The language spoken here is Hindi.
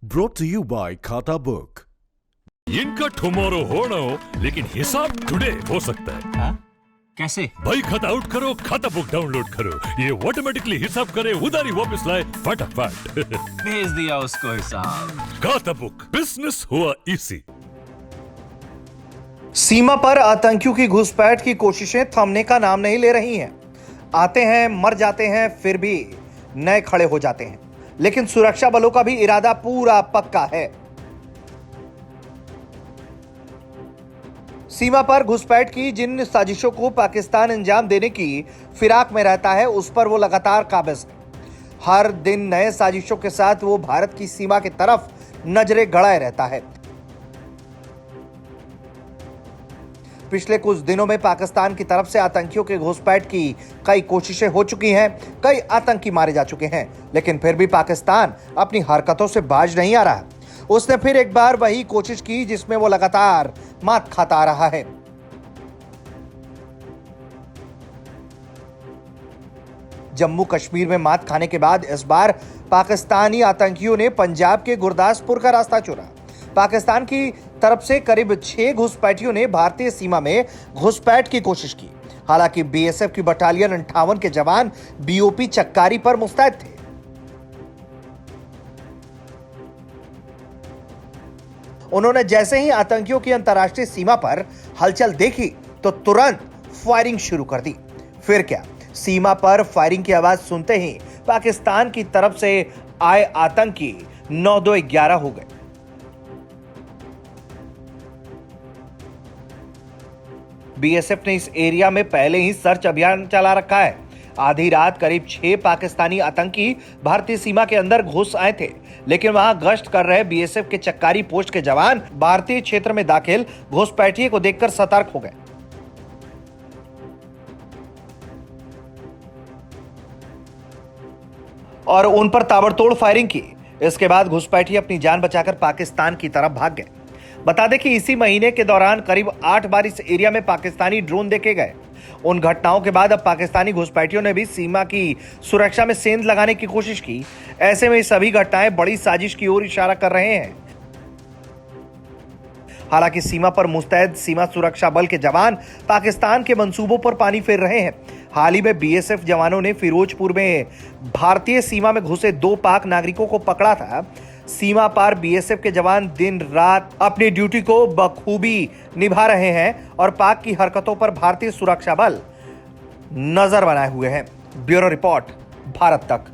Brought to you by खाता बुक। इनका टुमारो होना हो लेकिन हिसाब टुडे हो सकता है। हाँ? कैसे? भाई खाता आउट करो, खाता बुक डाउनलोड करो, ये ऑटोमेटिकली हिसाब करे, उधारी वापस लाए फटाफट। भेज दिया उसको हिसाब। खाता बुक, बिजनेस हुआ इजी। सीमा पर आतंकियों की घुसपैठ की कोशिशें थमने का नाम नहीं ले रही हैं। आते हैं, मर जाते हैं, फिर भी नए खड़े हो जाते हैं। लेकिन सुरक्षा बलों का भी इरादा पूरा पक्का है। सीमा पर घुसपैठ की जिन साजिशों को पाकिस्तान अंजाम देने की फिराक में रहता है, उस पर वो लगातार काबिज है। हर दिन नए साजिशों के साथ वो भारत की सीमा की तरफ नजरें गड़ाए रहता है। पिछले कुछ दिनों में पाकिस्तान की तरफ से आतंकियों के घुसपैठ की कई कोशिशें हो चुकी हैं, कई आतंकी मारे जा चुके हैं, लेकिन फिर भी पाकिस्तान अपनी हरकतों से बाज नहीं आ रहा। उसने फिर एक बार वही कोशिश की जिसमें वो लगातार मात खाता आ रहा है। जम्मू कश्मीर में मात खाने के बाद इस बार पाकिस्तानी आतंकियों ने पंजाब के गुरदासपुर का रास्ता चुना। पाकिस्तान की तरफ से करीब 6 घुसपैठियों ने भारतीय सीमा में घुसपैठ की कोशिश की। हालांकि बीएसएफ की बटालियन 58 के जवान बीओपी चक्कारी पर मुस्तैद थे। उन्होंने जैसे ही आतंकियों की अंतर्राष्ट्रीय सीमा पर हलचल देखी तो तुरंत फायरिंग शुरू कर दी। फिर क्या, सीमा पर फायरिंग की आवाज सुनते ही पाकिस्तान की तरफ से आए आतंकी 9-2-11 हो गए। बीएसएफ ने इस एरिया में पहले ही सर्च अभियान चला रखा है। आधी रात करीब 6 पाकिस्तानी आतंकी भारतीय सीमा के अंदर घुस आए थे, लेकिन वहां गश्त कर रहे बीएसएफ के चक्कारी पोस्ट के जवान भारतीय क्षेत्र में दाखिल घुसपैठिए को देखकर सतर्क हो गए। और उन पर ताबड़तोड़ फायरिंग की। इसके बाद घुसपैठिए अपनी जान बचाकर पाकिस्तान की तरफ भाग गए। बता दें कि इसी महीने के दौरान करीब 8 बार इस एरिया में पाकिस्तानी ड्रोन देखे गए। उन घटनाओं के बाद अब पाकिस्तानी घुसपैठियों ने भी सीमा की सुरक्षा में सेंध लगाने की कोशिश की। ऐसे में सभी घटनाएं बड़ी साजिश की ओर इशारा कर रहे हैं। हालांकि सीमा पर मुस्तैद सीमा सुरक्षा बल के जवान पाकिस्तान के मंसूबों पर पानी फेर रहे हैं। हाल ही में बीएसएफ जवानों ने फिरोजपुर में भारतीय सीमा में घुसे 2 पाक नागरिकों को पकड़ा था। सीमा पार बीएसएफ के जवान दिन रात अपनी ड्यूटी को बखूबी निभा रहे हैं और पाक की हरकतों पर भारतीय सुरक्षा बल नजर बनाए हुए हैं। ब्यूरो रिपोर्ट, भारत तक।